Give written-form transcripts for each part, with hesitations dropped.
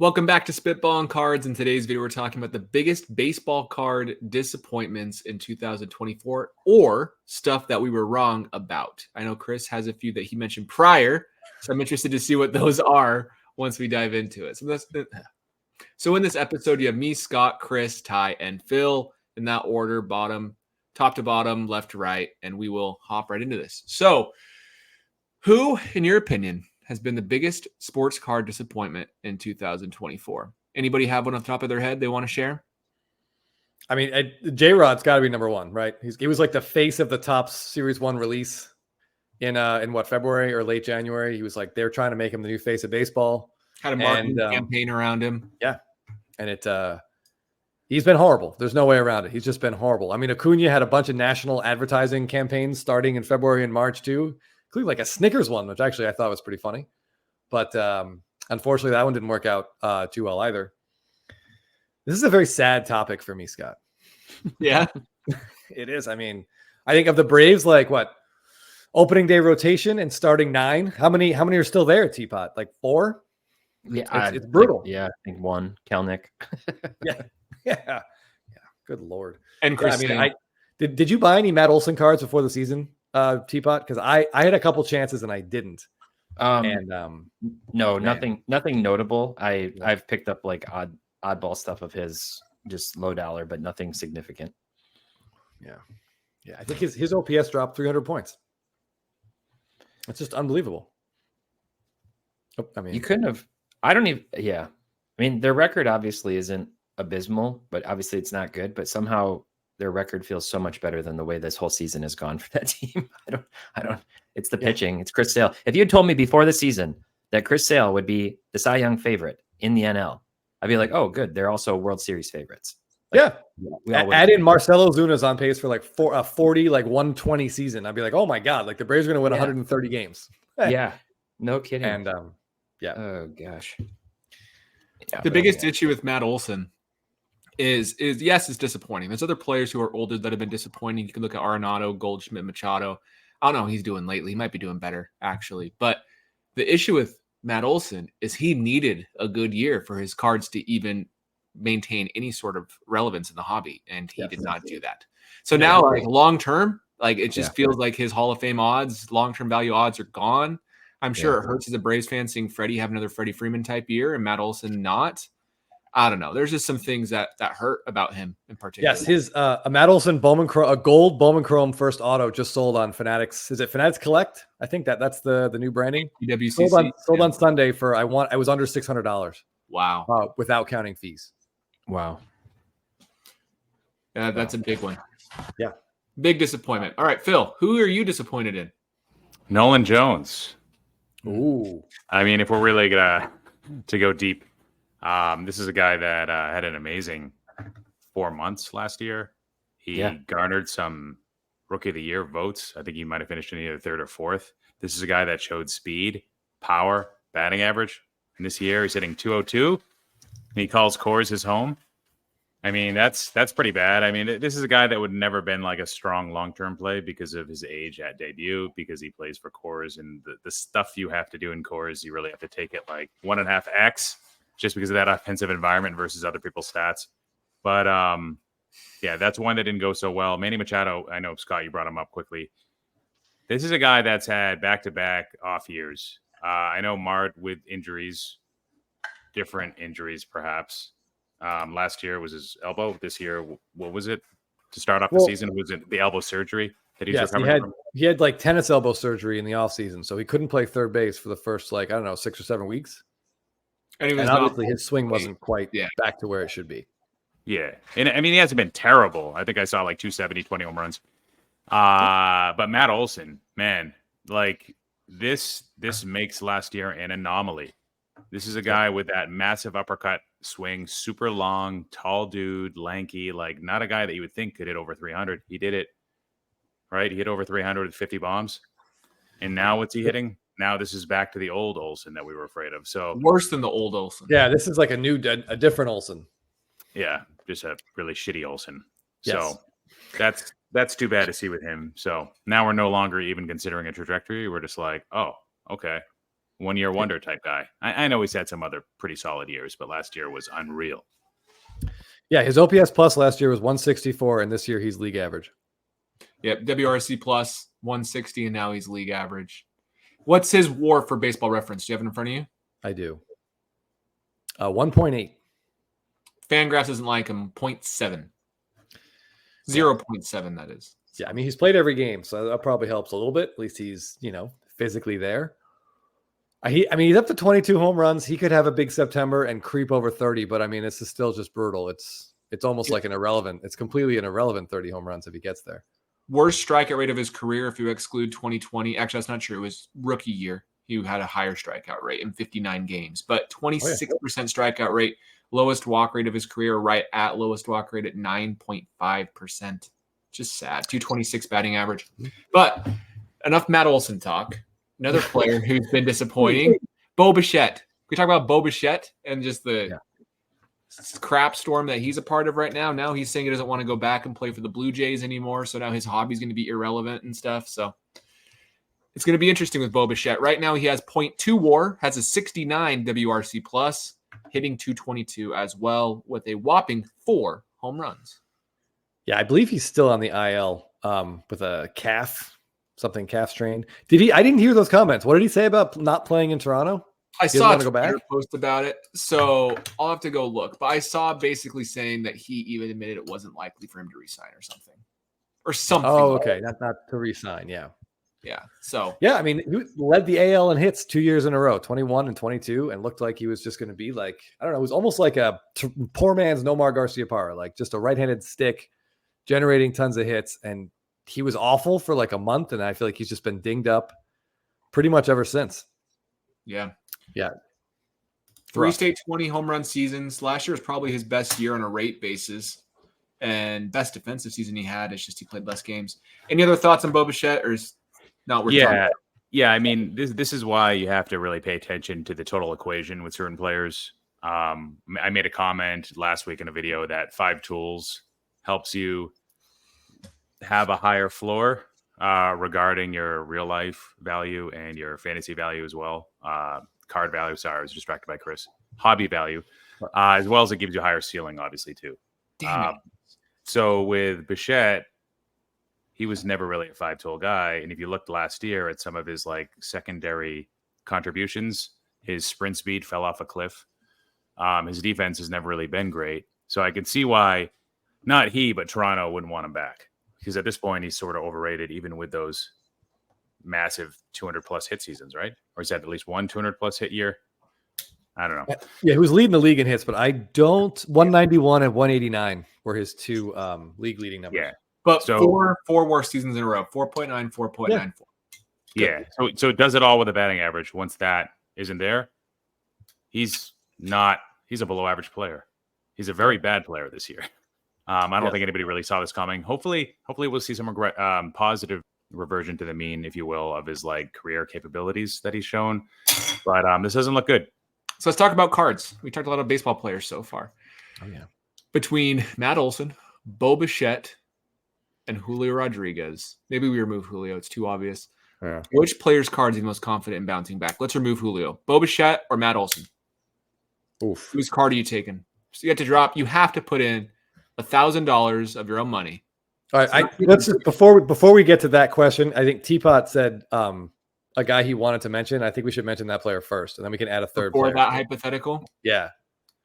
Welcome back to Spitball and Cards. In today's video, we're talking about the biggest baseball card disappointments in 2024 or stuff that we were wrong about. I know Chris has a few that he mentioned prior, so I'm interested to see what those are once we dive into it. So in this episode, you have me, Scott, Chris, Ty, and Phil in that order, top to bottom, left to right, and we will hop right into this. So who, in your opinion, has been the biggest sports card disappointment in 2024? Anybody have one on top of their head they want to share? I mean, J-Rod's got to be number one, right? He was like the face of the Topps Series 1 release in February or late January. He was like, they're trying to make him the new face of baseball. Had a marketing campaign around him. Yeah. And he's been horrible. There's no way around it. He's just been horrible. I mean, Acuna had a bunch of national advertising campaigns starting in February and March too, including like a Snickers one, which actually I thought was pretty funny. But unfortunately, that one didn't work out too well either. This is a very sad topic for me, Scott. Yeah, it is. I mean, I think of the Braves, like what? Opening day rotation and starting 9. How many are still there, Teapot? Like 4? Yeah, it's brutal. I think 1. Kelnick. Yeah. Good Lord. And Chris, I mean, did you buy any Matt Olson cards before the season, Teapot? Because I had a couple chances and I didn't. No, nothing notable. I've picked up like oddball stuff of his, just low dollar, but nothing significant. Yeah. I think his OPS dropped 300 points. That's just unbelievable. I mean, you couldn't have. I don't even. Yeah, I mean, their record obviously isn't abysmal, but obviously it's not good. But somehow their record feels so much better than the way this whole season has gone for that team. I don't. It's the pitching. It's Chris Sale. If you had told me before the season that Chris Sale would be the Cy Young favorite in the NL, I'd be like, oh, good. They're also World Series favorites. Like, Add in Marcelo Zuna's on pace for like 40, like 120 season. I'd be like, oh my God, like the Braves are going to win 130 games. Yeah, no kidding. And oh gosh. Yeah, the biggest issue with Matt Olson is yes, it's disappointing. There's other players who are older that have been disappointing. You can look at Arenado, Goldschmidt, Machado. I don't know what he's doing lately. He might be doing better, actually. But the issue with Matt Olson is he needed a good year for his cards to even maintain any sort of relevance in the hobby, and he did not do that. So now, like long term, like it just feels like his Hall of Fame odds, long term value odds are gone. I'm sure it hurts as a Braves fan seeing Freddie have another Freddie Freeman type year and Matt Olson not. I don't know. There's just some things that hurt about him in particular. Yes, his a Matt Olson a gold Bowman Chrome first auto just sold on Fanatics. Is it Fanatics Collect? I think that's the new branding. PWCC. Sold on Sunday for I was under $600. Wow. Without counting fees. Wow. Yeah, that's a big one. Yeah. Big disappointment. All right, Phil, who are you disappointed in? Nolan Jones. Ooh. I mean, if we're really gonna to go deep, this is a guy that had an amazing 4 months last year. He garnered some Rookie of the Year votes. I think he might have finished in either 3rd or 4th. This is a guy that showed speed, power, batting average. And this year he's hitting 202. And he calls Coors his home. I mean, that's pretty bad. I mean, this is a guy that would never been like a strong long-term play because of his age at debut, because he plays for Coors, and the stuff you have to do in Coors, you really have to take it like 1.5x just because of that offensive environment versus other people's stats. But that's one that didn't go so well. Manny Machado, I know, Scott, you brought him up quickly. This is a guy that's had back-to-back off years. I know marred with injuries, different injuries perhaps. Last year was his elbow. This year, what was it to start off the season? Was it the elbow surgery that he's recovering from? He had like tennis elbow surgery in the offseason, so he couldn't play third base for the first 6 or 7 weeks. And obviously his swing wasn't quite back to where it should be. Yeah. And I mean, he hasn't been terrible. I think I saw like 270, 20 home runs. But Matt Olson, man, like this makes last year an anomaly. This is a guy with that massive uppercut swing, super long, tall dude, lanky, like not a guy that you would think could hit over 300. He did it, right? He hit over 300 with 50 bombs. And now what's he hitting? Now this is back to the old Olson that we were afraid of. So worse than the old Olson. Yeah, this is like a different Olson. Yeah, just a really shitty Olson. Yes. So that's too bad to see with him. So now we're no longer even considering a trajectory. We're just like, oh, okay. 1-year wonder type guy. I know he's had some other pretty solid years, but last year was unreal. Yeah, his OPS plus last year was 164, and this year he's league average. Yep, WRC plus 160, and now he's league average. What's his WAR for Baseball Reference? Do you have it in front of you? I do. 1.8. Fangraphs doesn't like him. 0.7. 0.7, that is. Yeah, I mean, he's played every game, so that probably helps a little bit. At least he's, physically there. He's up to 22 home runs. He could have a big September and creep over 30, but I mean, this is still just brutal. It's almost like it's completely an irrelevant 30 home runs if he gets there. Worst strikeout rate of his career, if you exclude 2020. Actually, that's not true. It was rookie year. He had a higher strikeout rate in 59 games, but 26% strikeout rate, lowest walk rate of his career, right at lowest walk rate at 9.5%. Just sad. 226 batting average. But enough Matt Olson talk. Another player who's been disappointing, Bo Bichette. We talk about Bo Bichette and just the crap storm that he's a part of right now. Now he's saying he doesn't want to go back and play for the Blue Jays anymore. So now his hobby's going to be irrelevant and stuff. So it's going to be interesting with Bo Bichette. Right now he has 0.2 WAR, has a 69 WRC plus, hitting 222 as well with a whopping 4 home runs. Yeah, I believe he's still on the IL with a calf strain. I didn't hear those comments. What did he say about not playing in Toronto? I saw a Twitter post about it, so I'll have to go look. But I saw basically saying that he even admitted it wasn't likely for him to resign or something. Oh, okay. Not to resign. Yeah. Yeah. So yeah, I mean, he led the AL in hits 2 years in a row, 21 and 22, and looked like he was just going to be like, I don't know, it was almost like a poor man's Nomar Garciaparra, like just a right-handed stick generating tons of hits. And he was awful for like a month, and I feel like he's just been dinged up pretty much ever since. Yeah. Yeah. 3 straight 20 home run seasons. Last year was probably his best year on a rate basis and best defensive season he had. It's just he played less games. Any other thoughts on Bo Bichette, or is not worth talking about? Yeah. I mean, this is why you have to really pay attention to the total equation with certain players. I made a comment last week in a video that 5 tools helps you have a higher floor regarding your real life value and your fantasy value as well. Card value. Sorry, I was distracted by Chris. Hobby value, as well as it gives you a higher ceiling, obviously, too. So with Bichette, he was never really a 5-tool guy. And if you looked last year at some of his like secondary contributions, his sprint speed fell off a cliff. His defense has never really been great. So I can see why not he, but Toronto wouldn't want him back. Because at this point, he's sort of overrated, even with those massive 200-plus hit seasons, right? Or is that at least one 200-plus hit year? I don't know. Yeah, he was leading the league in hits, but 191 and 189 were his 2 league-leading numbers. Yeah, but four worst seasons in a row, 4.9, 4.94. Yeah, so it does it all with a batting average. Once that isn't there, he's a below-average player. He's a very bad player this year. I don't think anybody really saw this coming. Hopefully we'll see some positive reversion to the mean, if you will, of his like career capabilities that he's shown. But this doesn't look good. So let's talk about cards. We talked a lot of baseball players so far. Oh yeah. Between Matt Olson, Bo Bichette, and Julio Rodriguez. Maybe we remove Julio. It's too obvious. Yeah. Which player's cards are the most confident in bouncing back? Let's remove Julio. Bo Bichette or Matt Olson? Oof. Whose card are you taking? So you have to drop. You have to put in $1,000 of your own money. All right. Let's just, before we get to that question, I think Teapot said a guy he wanted to mention. I think we should mention that player first, and then we can add a third player. Or that hypothetical? Yeah.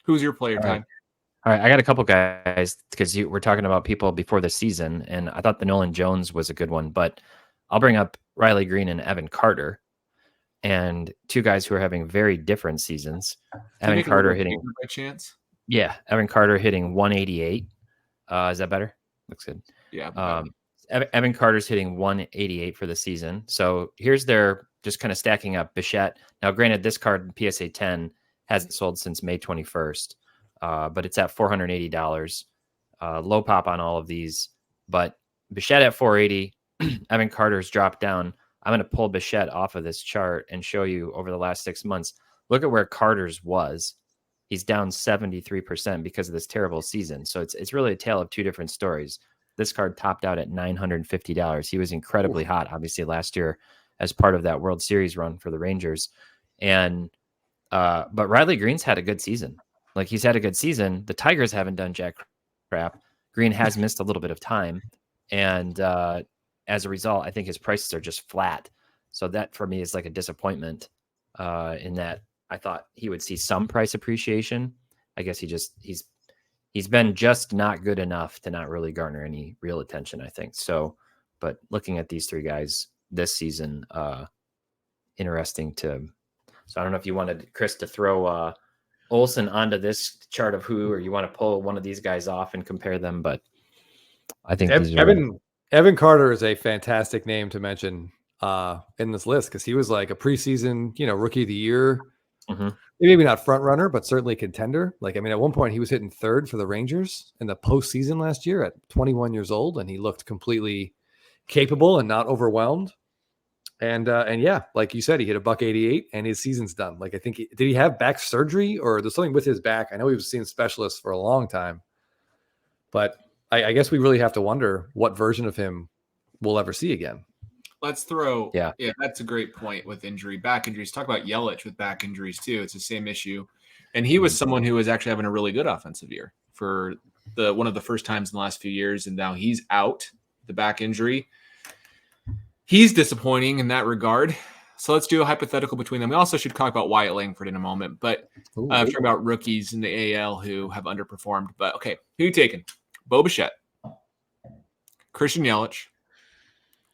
Who's your player, Ty? All right. I got a couple guys because we're talking about people before the season, and I thought the Nolan Jones was a good one, but I'll bring up Riley Green and Evan Carter, and 2 guys who are having very different seasons. Evan Carter hitting by chance. Yeah, Evan Carter hitting 188. Is that better? Looks good. Yeah. Evan Carter's hitting 188 for the season. So here's their just kind of stacking up. Bichette. Now, granted, this card PSA 10 hasn't sold since May 21st, but it's at $480. Low pop on all of these, but Bichette at 480. Evan Carter's dropped down. I'm going to pull Bichette off of this chart and show you over the last 6 months. Look at where Carter's was. He's down 73% because of this terrible season. So it's really a tale of 2 different stories. This card topped out at $950. He was incredibly hot, obviously, last year as part of that World Series run for the Rangers. And but Riley Green's had a good season. Like he's had a good season. The Tigers haven't done jack crap. Green has missed a little bit of time, and as a result, I think his prices are just flat. So that for me is like a disappointment. In that I thought he would see some price appreciation. I guess he's been just not good enough to not really garner any real attention, I think. So, but looking at these three guys this season, interesting to. So I don't know if you wanted Chris to throw Olson onto this chart of who, or you want to pull one of these guys off and compare them. But I think Evan Carter is a fantastic name to mention in this list because he was like a preseason, rookie of the year. Mm-hmm. Maybe not front runner, but certainly contender. Like, I mean, at one point he was hitting third for the Rangers in the postseason last year at 21 years old, and he looked completely capable and not overwhelmed. And yeah, like you said, he hit $188 and his season's done. Like, I think did he have back surgery or there's something with his back? I know he was seeing specialists for a long time, but I guess we really have to wonder what version of him we'll ever see again. Let's throw. Yeah, that's a great point with back injuries. Talk about Yelich with back injuries too. It's the same issue. And he was someone who was actually having a really good offensive year for one of the first times in the last few years. And now he's out, the back injury. He's disappointing in that regard. So let's do a hypothetical between them. We also should talk about Wyatt Langford in a moment, but talking about rookies in the AL who have underperformed. But okay, who are you taking? Bo Bichette, Christian Yelich,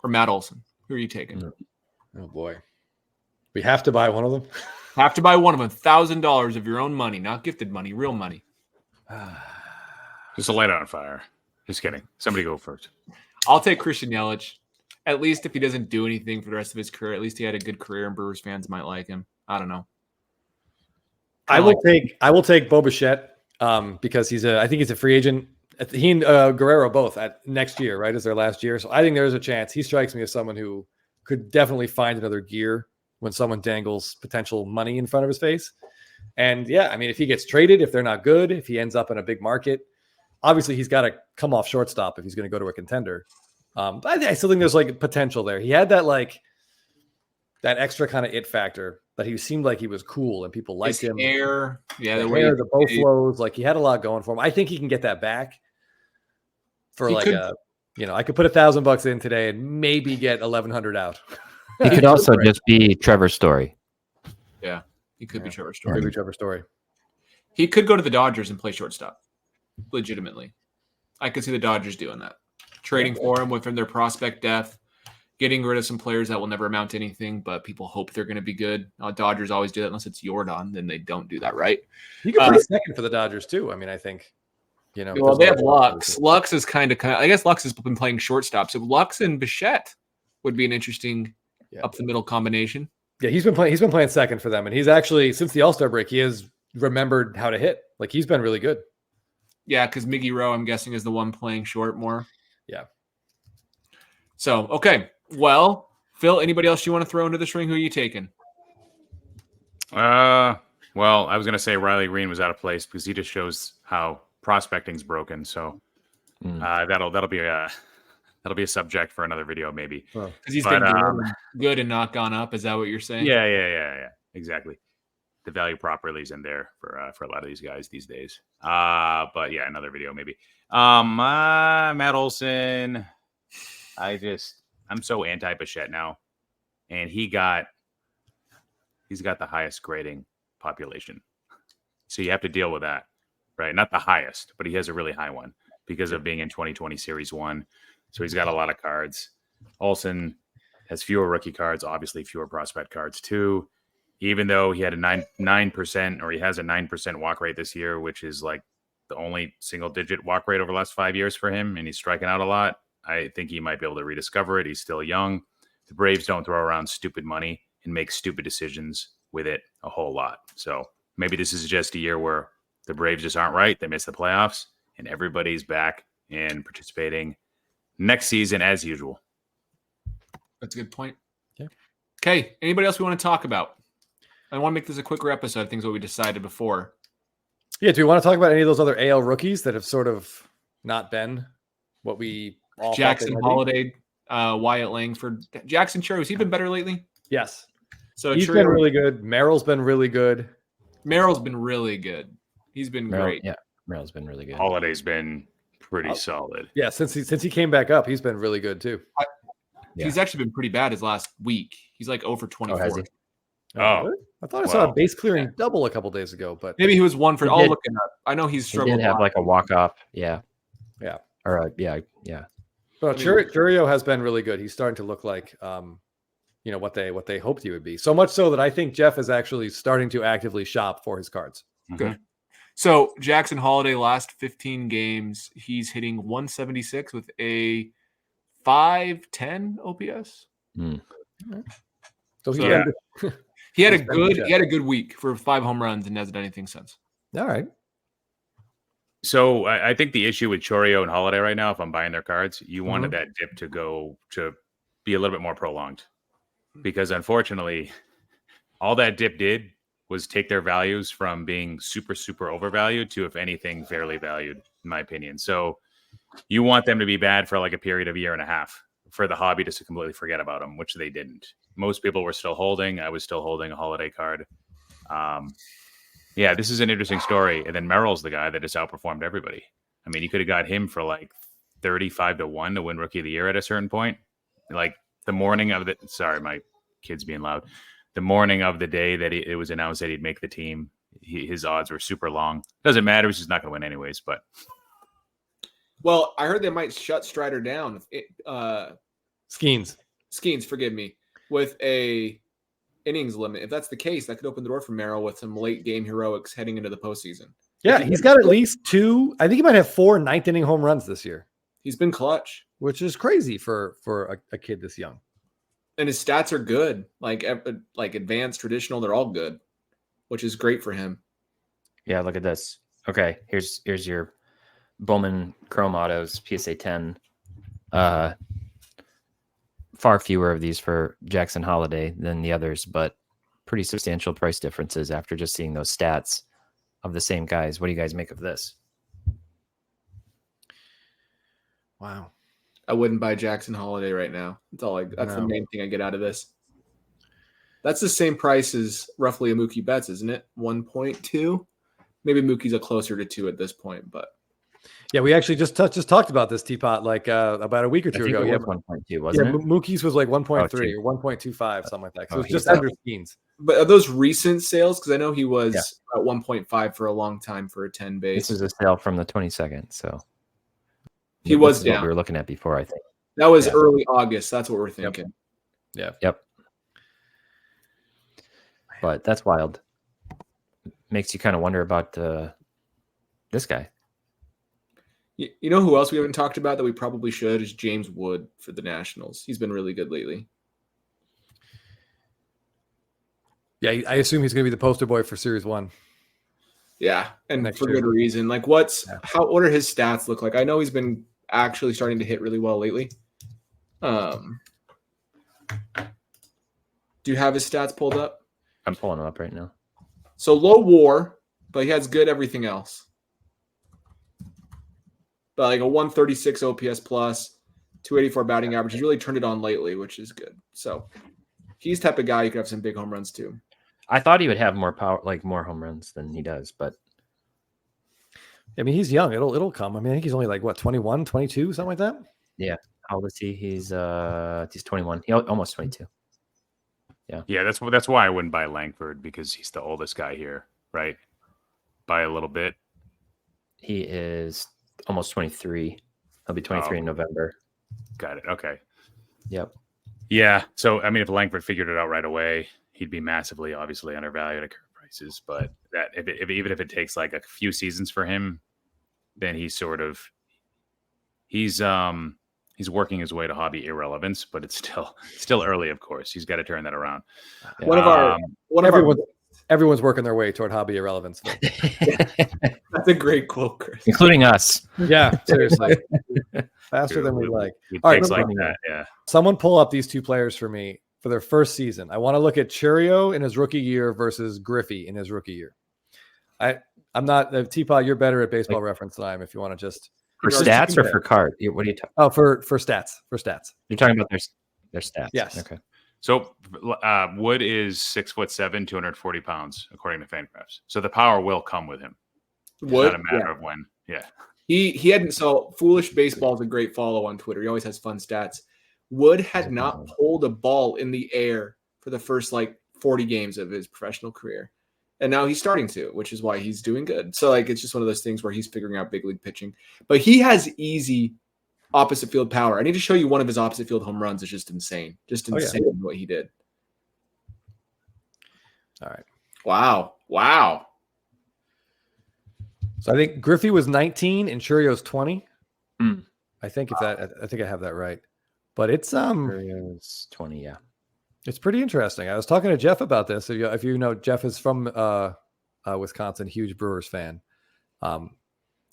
or Matt Olson? Who are you taking? Oh boy, we have to buy one of them. Have to buy one of them. $1,000 of your own money, not gifted money, real money. Just to light it on fire. Just kidding. Somebody go first. I'll take Christian Yelich. At least if he doesn't do anything for the rest of his career, at least he had a good career and Brewers fans might like him. I don't know. I will take Bo Bichette because I think he's a free agent. He and Guerrero both at next year, right? Is their last year. So I think there's a chance. He strikes me as someone who could definitely find another gear when someone dangles potential money in front of his face. And yeah, I mean, if he gets traded, if they're not good, if he ends up in a big market, obviously he's got to come off shortstop if he's going to go to a contender. But I still think there's like potential there. He had that extra kind of it factor that he seemed like he was cool and people liked him. Hair, the bow flows, like he had a lot going for him. I think he can get that back for I could put $1,000 in today and maybe get 1,100 out. He could also just be Trevor Story. Yeah, he could be Trevor Story. Maybe Trevor Story. He could go to the Dodgers and play shortstop. Legitimately, I could see the Dodgers doing that. Trading for him within their prospect depth, getting rid of some players that will never amount to anything, but people hope they're going to be good. Dodgers always do that unless it's Jordan, then they don't do that, right? You could play second for the Dodgers too. I mean, I think, Well, they have Lux. Lux is kind of. I guess Lux has been playing shortstop, so Lux and Bichette would be an interesting up the middle combination. Yeah, he's been playing second for them, and he's actually since the All-Star break, he has remembered how to hit. Like he's been really good. Yeah, because Miggy Rowe, I'm guessing, is the one playing short more. Yeah. So, okay. Well, Phil, anybody else you want to throw into this ring? Who are you taking? Well, I was going to say Riley Green was out of place because he just shows how prospecting's broken. So that'll be a subject for another video maybe. Because he's been good and not gone up. Is that what you're saying? Yeah. Exactly. The value properly is in there for a lot of these guys these days. But yeah, another video maybe. Matt Olson. I'm so anti Bichette now, and he's got the highest grading population, so you have to deal with that, right? Not the highest, but he has a really high one because of being in 2020 Series 1. So he's got a lot of cards. Olson has fewer rookie cards, obviously fewer prospect cards too. Even though he had a 9% or he has a 9% walk rate this year, which is like the only single-digit walk rate over the last 5 years for him, and he's striking out a lot. I think he might be able to rediscover it. He's still young. The Braves don't throw around stupid money and make stupid decisions with it a whole lot. So maybe this is just a year where the Braves just aren't right. They missed the playoffs, and everybody's back and participating next season as usual. That's a good point. Yeah. Okay. Anybody else we want to talk about? I want to make this a quicker episode. I think is what we decided before. Yeah. Do we want to talk about any of those other AL rookies that have sort of not been what we all Jackson Holiday, Wyatt Langford, Jackson Cherry. Has he been better lately? Yes. So he's been really good. Merrill's been really good. Merrill's been really good. He's been great. Yeah, Merrill's been really good. Holiday's been pretty solid. Yeah, since he came back up, he's been really good too. He's actually been pretty bad his last week. He's like 0 for 24. has he? Really? I thought I saw a base clearing double a couple days ago, but maybe he was 1 for. I'll look it up. I know he's struggled. He did have like a walk off. Yeah. Or yeah. Well, Churio has been really good. He's starting to look like what they hoped he would be. So much so that I think Jeff is actually starting to actively shop for his cards. Good. So Jackson Holiday, last 15 games, he's hitting 176 with a 510 OPS. So he had a good week for 5 home runs and hasn't done anything since. All right. So I think the issue with Chourio and Holiday right now, if I'm buying their cards, you wanted that dip to be a little bit more prolonged, because unfortunately, all that dip did was take their values from being super, super overvalued to, if anything, fairly valued, in my opinion. So you want them to be bad for like a period of a year and a half for the hobby just to completely forget about them, which they didn't. Most people were still holding. I was still holding a Holiday card. Yeah, this is an interesting story. And then Merrill's the guy that just outperformed everybody. I mean, you could have got him for like 35-1 to win Rookie of the Year at a certain point. Like the morning of my kid's being loud. The morning of the day that it was announced that he'd make the team, his odds were super long. Doesn't matter. He's just not going to win anyways. But well, I heard they might shut Strider down. Skeens, forgive me, with a innings limit. If that's the case, that could open the door for Merrill with some late game heroics heading into the postseason. Yeah, he's got at least 2. I think he might have 4 ninth inning home runs this year. He's been clutch, which is crazy for a kid this young. And his stats are good, like advanced, traditional. They're all good, which is great for him. Yeah, look at this. Okay, here's your Bowman Chrome Autos PSA 10. Far fewer of these for Jackson Holiday than the others, but pretty substantial price differences after just seeing those stats of the same guys. What do you guys make of this? Wow. I wouldn't buy Jackson Holiday right now. That's the main thing I get out of this. That's the same price as roughly a Mookie Betts, isn't it? 1.2. Maybe Mookie's a closer to 2 at this point, but yeah, we actually just talked about this, Teapot, like about a week or two ago. Yeah, 1.2, wasn't it? Mookie's was like 1.3 or 1.25, something like that. So it was just under Skeens. But are those recent sales? Because I know he was at 1.5 for a long time for a 10 base. This is a sale from the 22nd, so he was down. What we were looking at before, I think. That was early August. That's what we're thinking. Yep. But that's wild. Makes you kind of wonder about this guy. You know who else we haven't talked about that we probably should is James Wood for the Nationals. He's been really good lately. Yeah, I assume he's going to be the poster boy for Series 1. Yeah, and for good reason. Like, what are his stats look like? I know he's been actually starting to hit really well lately. Do you have his stats pulled up? I'm pulling them up right now. So low WAR, but he has good everything else. But like a 136 OPS plus, 284 batting average. He's really turned it on lately, which is good. So he's the type of guy you could have some big home runs too. I thought he would have more power, like more home runs than he does, but I mean, he's young. It'll come. I mean, I think he's only like 21, 22, something like that. Yeah. How old is he? He's 21. He almost 22. Yeah, that's why I wouldn't buy Langford, because he's the oldest guy here, right? By a little bit. He is almost 23. He'll be 23 in November. Got it. Okay. Yep. Yeah. So, I mean, if Langford figured it out right away, he'd be massively, obviously, undervalued at current prices. But that even if it takes like a few seasons for him, then he's working his way to hobby irrelevance. But it's still early, of course. He's got to turn that around. Everyone's working their way toward hobby irrelevance. That's a great quote, Chris. Including us. Yeah, seriously. Faster than we like. All right, like that, yeah. Someone pull up these two players for me for their first season. I want to look at Churio in his rookie year versus Griffey in his rookie year. I'm not Teapot. You're better at Baseball Reference than I am. If you want to just for stats or for card. What are you talking? Oh, for stats. For stats. You're talking about their stats. Yes. Okay. So Wood is 6'7", 240 pounds, according to Fangraphs. So the power will come with him. It's Wood, not a matter of when. Yeah. He hadn't. So Foolish Baseball is a great follow on Twitter. He always has fun stats. Wood had not pulled a ball in the air for the first 40 games of his professional career. And now he's starting to, which is why he's doing good. So it's just one of those things where he's figuring out big league pitching. But he has easy opposite field power. I need to show you one of his opposite field home runs. It's just insane. What he did. All right. Wow. So I think Griffey was 19 and Churio's 20. Mm. I think I think I have that right. But it's Churio's 20, yeah. It's pretty interesting. I was talking to Jeff about this. If you know, Jeff is from Wisconsin, huge Brewers fan. I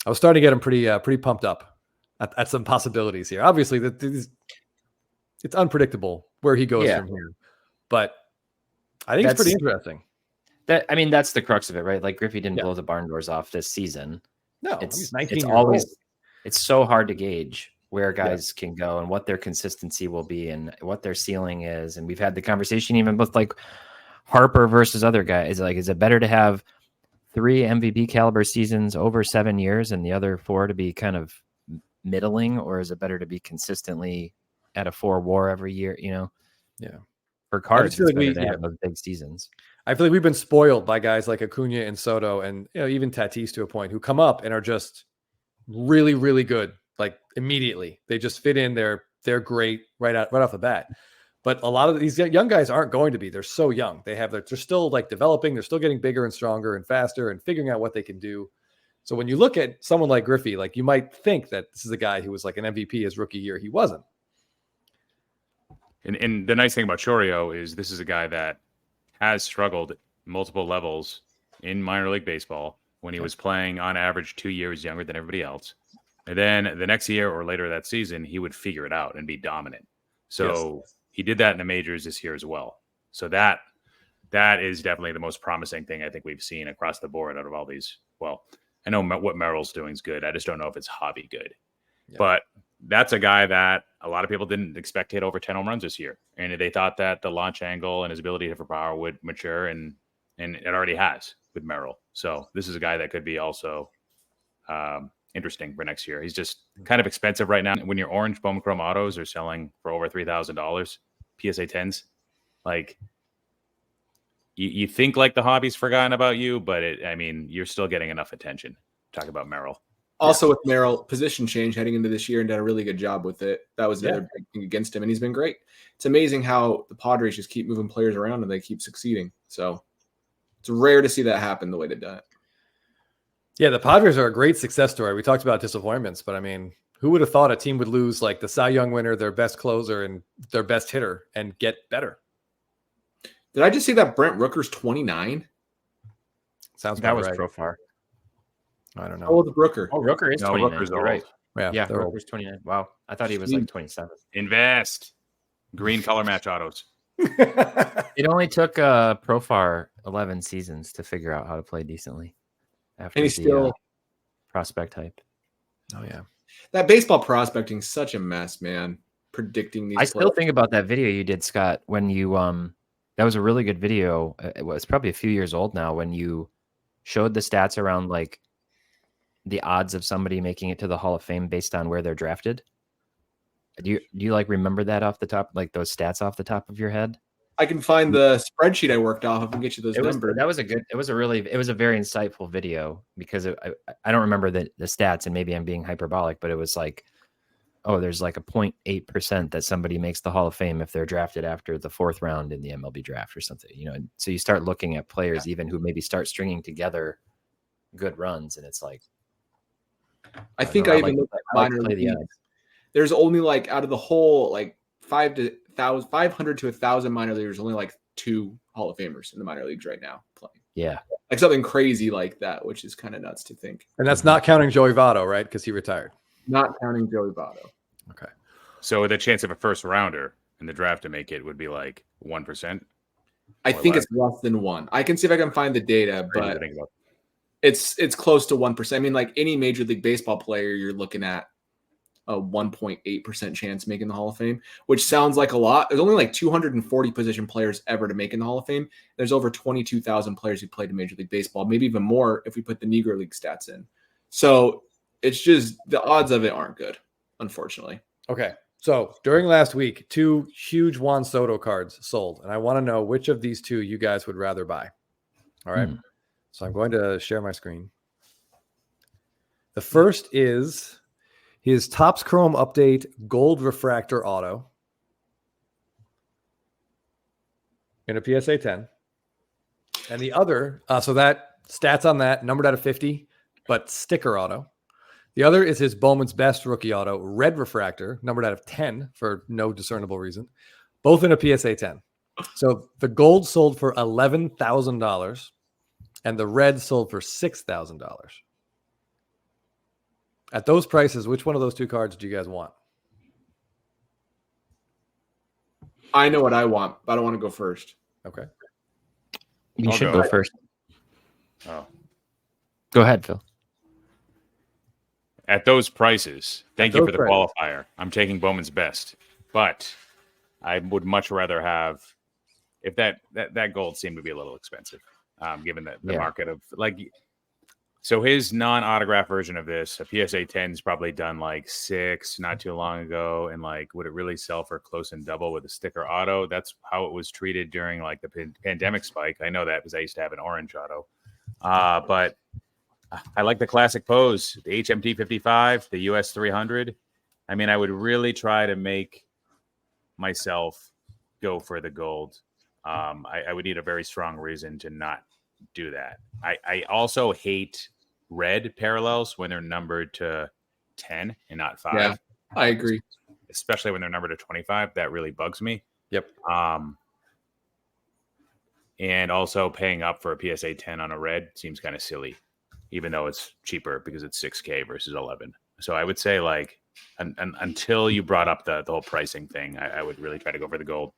was starting to get him pretty pumped up at some possibilities here. Obviously, it's unpredictable where he goes from here, but I think it's pretty interesting. That's the crux of it, right? Griffey didn't blow the barn doors off this season. No, he's 19 years old. It's so hard to gauge where guys can go and what their consistency will be and what their ceiling is. And we've had the conversation even with Harper versus other guys. Is it better to have 3 MVP caliber seasons over 7 years and the other 4 to be kind of middling, or is it better to be consistently at a 4 WAR every year? For cards, it's better to have those big seasons. I feel like we've been spoiled by guys like Acuna and Soto and even Tatis to a point, who come up and are just really, really good. Immediately, they just fit in. They're great right off the bat. But a lot of these young guys aren't going to be. They're so young. They're still developing. They're still getting bigger and stronger and faster and figuring out what they can do. So when you look at someone like Griffey, you might think that this is a guy who was an MVP his rookie year. He wasn't. And the nice thing about Chourio is this is a guy that has struggled multiple levels in minor league baseball when he was playing on average 2 years younger than everybody else. And then the next year or later that season, he would figure it out and be dominant. So he did that in the majors this year as well. So that is definitely the most promising thing I think we've seen across the board out of all these. Well, I know what Merrill's doing is good. I just don't know if it's hobby good. Yeah. But that's a guy that a lot of people didn't expect to hit over 10 home runs this year. And they thought that the launch angle and his ability to hit for power would mature, and it already has with Merrill. So this is a guy that could be also interesting for next year. He's just kind of expensive right now. When your orange foam chrome autos are selling for over $3,000, PSA 10s, you think the hobby's forgotten about you, but you're still getting enough attention. Talk about Merrill. Also with Merrill, position change heading into this year and did a really good job with it. That was another big thing against him, and he's been great. It's amazing how the Padres just keep moving players around and they keep succeeding. So it's rare to see that happen the way they've done it. Yeah, the Padres are a great success story. We talked about disappointments, but who would have thought a team would lose the Cy Young winner, their best closer, and their best hitter and get better? Did I just see that Brent Rooker's 29? Sounds that about was right. Profar. I don't know. Oh, the Rooker. Oh, Rooker is 29. Rooker's You're right. Yeah, Rooker's 29. Wow. I thought he was 27. Invest. Green color match autos. It only took Profar 11 seasons to figure out how to play decently. After he's still prospect hype. Oh yeah, that baseball prospecting is such a mess, man. Predicting these. I still think about that video you did, Scott, when you that was a really good video. It was probably a few years old now, when you showed the stats around the odds of somebody making it to the Hall of Fame based on where they're drafted. Do you remember that off the top, those stats off the top of your head? I can find the spreadsheet I worked off and get you those numbers. It was a very insightful video, because I don't remember the stats, and maybe I'm being hyperbolic, but it was there's a 0.8% that somebody makes the Hall of Fame if they're drafted after the 4th round in the MLB draft or something, and so you start looking at players even who maybe start stringing together good runs, and it's I think I even looked at minor league. There's only out of the whole 500 to 1,000 minor leaguers, only 2 Hall of Famers in the minor leagues right now playing. Yeah. Something crazy like that, which is kind of nuts to think. And that's not counting Joey Votto, right? Because he retired. Not counting Joey Votto. Okay. So the chance of a first rounder in the draft to make it would be 1%. I think it's less than 1. I can see if I can find the data, but it's close to 1%. Any Major League Baseball player, you're looking at a 1.8% chance making the Hall of Fame, which sounds like a lot. There's only like 240 position players ever to make in the Hall of Fame. There's over 22,000 players who played in Major League Baseball, maybe even more if we put the Negro League stats in. So it's just the odds of it aren't good, unfortunately. Okay. So during last week, 2 huge Juan Soto cards sold, and I want to know which of these 2 you guys would rather buy. All right. So I'm going to share my screen. The first is his Topps Chrome Update Gold Refractor Auto in a PSA 10. And the other, so that stats on that, numbered out of 50, but sticker auto. The other is his Bowman's Best Rookie Auto Red Refractor, numbered out of 10 for no discernible reason, both in a PSA 10. So the gold sold for $11,000 and the red sold for $6,000. At those prices, which one of those 2 cards do you guys want? I know what I want, but I don't want to go first. Okay. You I'll should go. go first. Oh. Go ahead, Phil. At those prices, thank you those for the prices. qualifier. I'm taking Bowman's Best, but I would much rather have if that gold seemed to be a little expensive, given the market of like. So his non-autograph version of this, a PSA 10 is probably done like 6 not too long ago, and like would it really sell for close and double with a sticker auto? That's how it was treated during like the pandemic spike. I know that because I used to have an orange auto, but. I like the classic pose, the HMT 55, the US 300. I mean, I would really try to make myself go for the gold. I would need a very strong reason to not do that. I also hate red parallels when they're numbered to 10 and not 5. Yeah, I agree. Especially when they're numbered to 25. That really bugs me. Yep. And also paying up for a PSA 10 on a red seems kind of silly, even though it's cheaper because it's 6K versus 11. So I would say like until you brought up the whole pricing thing, I would really try to go for the gold.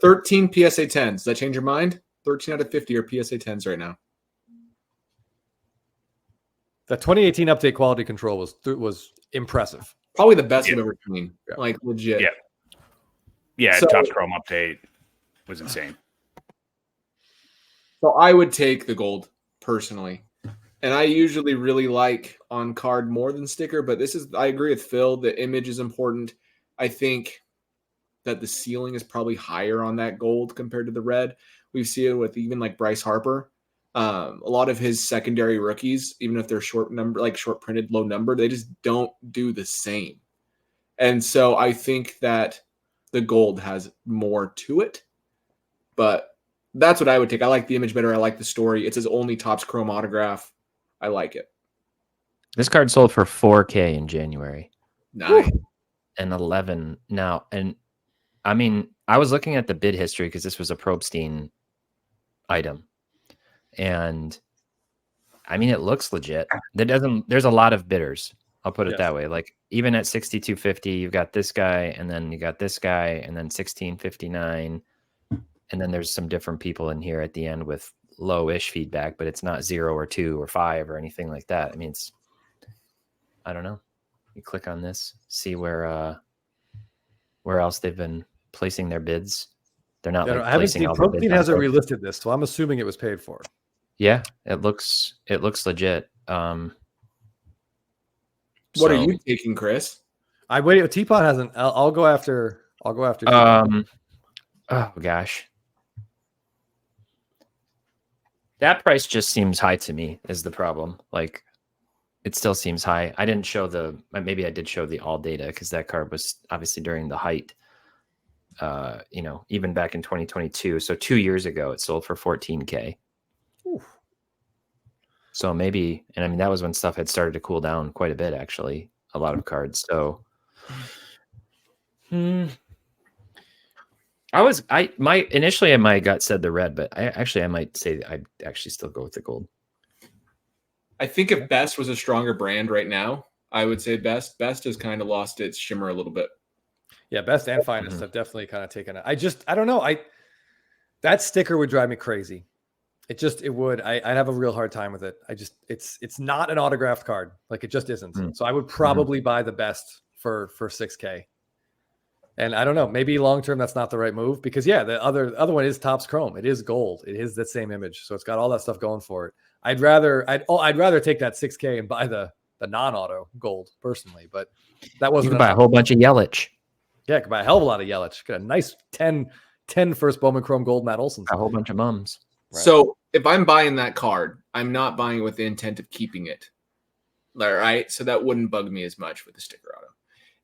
13 PSA 10s. Does that change your mind? 13 out of 50 are PSA 10s right now. The 2018 update quality control was impressive. Probably the best I've ever seen. Yeah. Like legit. Yeah, So- Topps Chrome update was insane. So I would take the gold personally. And I usually really like on card more than sticker, but I agree with Phil. The image is important. I think that the ceiling is probably higher on that gold compared to the red. We've seen it with even like Bryce Harper. A lot of his secondary rookies, even if they're short printed, low number, they just don't do the same. And so I think that the gold has more to it, but that's what I would take. I like the image better. I like the story. It's his only Topps Chrome autograph. I like it. This card sold for $4K in January. Nice. And 11 now. And I mean, I was looking at the bid history because this was a Probstein item. And I mean, it looks legit. There's a lot of bidders. I'll put it that way. Like even at 6,250, you've got this guy, and then you got this guy, and then 1659. And then there's some different people in here at the end with low-ish feedback, but it's not 0 or 2 or 5 or anything like that. I mean, I don't know. You click on this, see where else they've been placing their bids. They're not. I haven't seen. Protein hasn't relisted this, so I'm assuming it was paid for. Yeah, it looks legit. What are you taking, Chris? I wait. Teapot hasn't. I'll go after. Oh gosh. That price just seems high to me is the problem. Like it still seems high. I didn't show maybe I did show the all data because that card was obviously during the height. Even back in 2022. So 2 years ago, it sold for $14K. Oof. So maybe, and I mean, that was when stuff had started to cool down quite a bit, actually, a lot of cards. So initially my gut said the red, but I might say I'd actually still go with the gold. I think if Best was a stronger brand right now, I would say Best. Best has kind of lost its shimmer a little bit. Yeah, Best and Finest have definitely kind of taken it. I don't know. That sticker would drive me crazy. It would. I'd have a real hard time with it. It's not an autographed card. Like it just isn't. So I would probably buy the Best for 6K. And I don't know, maybe long term that's not the right move because the other one is Topps Chrome. It is gold. It is that same image, so it's got all that stuff going for it. I'd rather take that 6K and buy the non-auto gold personally, but that wasn't. You could buy a whole bunch of Yelich. Yeah, I could buy a hell of a lot of Yelich. Got a nice 10 first Bowman Chrome gold Matt Olson. A whole bunch of mums. Right. So if I'm buying that card, I'm not buying it with the intent of keeping it. All right, so that wouldn't bug me as much with the sticker auto.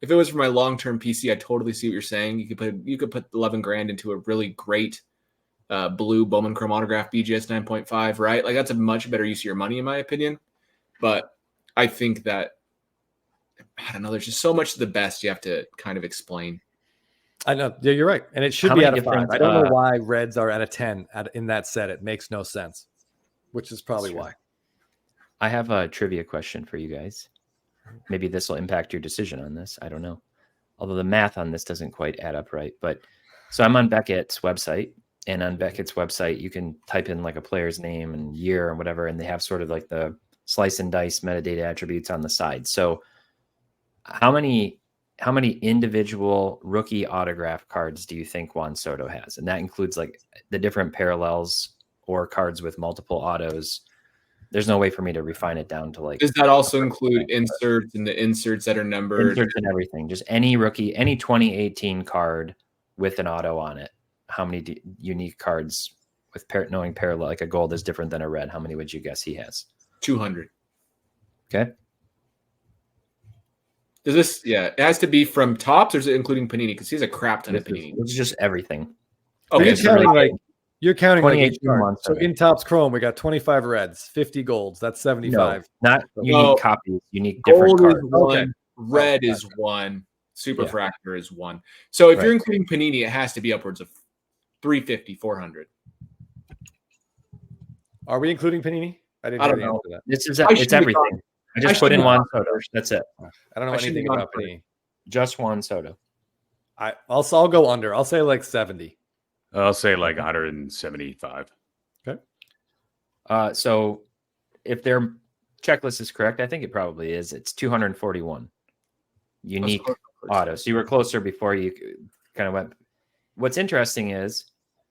If it was for my long-term PC, I totally see what you're saying. You could put 11 grand into a really great blue Bowman Chrome autograph BGS 9.5, right? Like that's a much better use of your money, in my opinion. But I think that I don't know. There's just so much of the best you have to kind of explain. I know. Yeah, you're right, and it should be out of 5. I don't know why Reds are at a 10 in that set. It makes no sense, which is probably why. I have a trivia question for you guys. Maybe this will impact your decision on this. I don't know. Although the math on this doesn't quite add up right. But so I'm on Bichett's website, and on Bichett's website, you can type in like a player's name and year and whatever, and they have sort of like the slice and dice metadata attributes on the side. So how many individual rookie autograph cards do you think Juan Soto has? And that includes like the different parallels or cards with multiple autos. There's no way for me to refine it down to like. Does that also include inserts and the inserts that are numbered? Inserts and everything. Just any rookie, any 2018 card with an auto on it. How many unique cards with knowing parallel, like a gold is different than a red? How many would you guess he has? 200. Okay. Does this? Yeah, it has to be from Topps, or is it including Panini? Because he has a crap ton of Panini. It's just everything. Okay, you're counting like each card. So in Topps Chrome, we got 25 reds, 50 golds. That's 75. No, not unique copies, unique different cards. Is one, red is one, Superfractor is one. So if you're including Panini, it has to be upwards of 350, 400. Are we including Panini? I don't know. That. It's everything. I just put in Juan Soto. That's it. I don't know anything about Panini. Just Juan Soto. I'll go under. I'll say like 70. I'll say like 175. Okay. So if their checklist is correct, I think it probably is. It's 241 unique autos. So you were closer before you kind of went. What's interesting is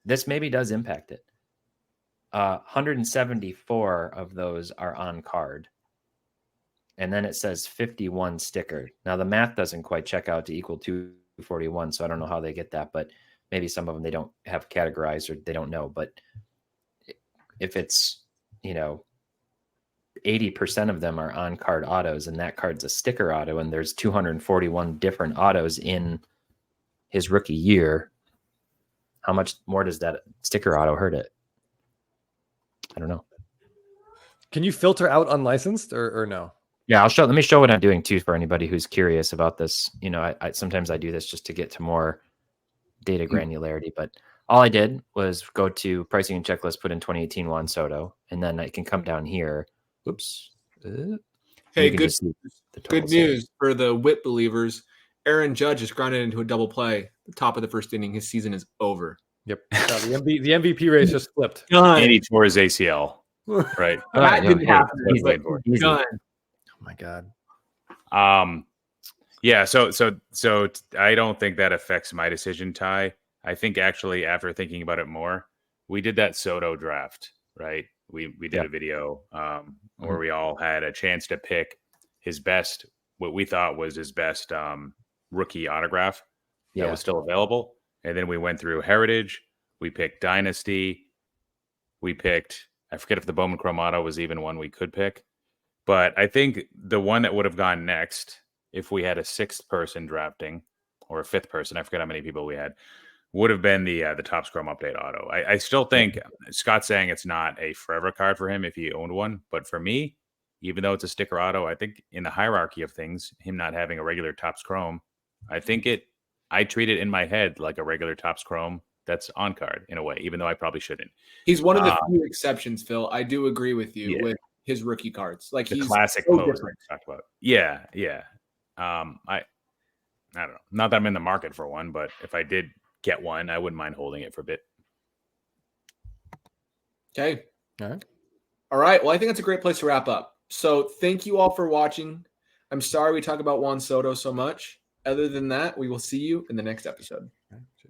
this maybe does impact it. 174 of those are on card. And then it says 51 sticker. Now the math doesn't quite check out to equal 241, so I don't know how they get that, but maybe some of them they don't have categorized or they don't know. But if it's, 80% of them are on card autos and that card's a sticker auto and there's 241 different autos in his rookie year, how much more does that sticker auto hurt it? I don't know. Can you filter out unlicensed or no? Yeah, let me show what I'm doing too for anybody who's curious about this. I sometimes I do this just to get to more data granularity, but all I did was go to pricing and checklist, put in 2018 Juan Soto, and then I can come down here. Oops. Hey, good news for the WHIP believers. Aaron Judge is grounded into a double play. The top of the first inning. His season is over. Yep. The MVP race just flipped. And he tore his ACL. Right. That didn't happen. Done. Oh my God. Yeah. So I don't think that affects my decision, Ty. I think actually after thinking about it more, we did that Soto draft, right? We did a video where we all had a chance to pick his best, what we thought was his best rookie autograph that was still available. And then we went through Heritage. We picked Dynasty. We picked, I forget if the Bowman Chrome Auto was even one we could pick. But I think the one that would have gone next, if we had a sixth person drafting, or a fifth person, I forget how many people we had, would have been the Topps Chrome Update Auto. I still think Scott's saying it's not a forever card for him if he owned one. But for me, even though it's a sticker auto, I think in the hierarchy of things, him not having a regular Topps Chrome, I treat it in my head like a regular Topps Chrome that's on card in a way, even though I probably shouldn't. He's one of the few exceptions, Phil. I do agree with you with his rookie cards. Like the he's classic so pose different. we talked about. Yeah. I don't know. Not that I'm in the market for one, but if I did get one, I wouldn't mind holding it for a bit. Okay. All right. Well, I think that's a great place to wrap up. So thank you all for watching. I'm sorry we talk about Juan Soto so much. Other than that, we will see you in the next episode.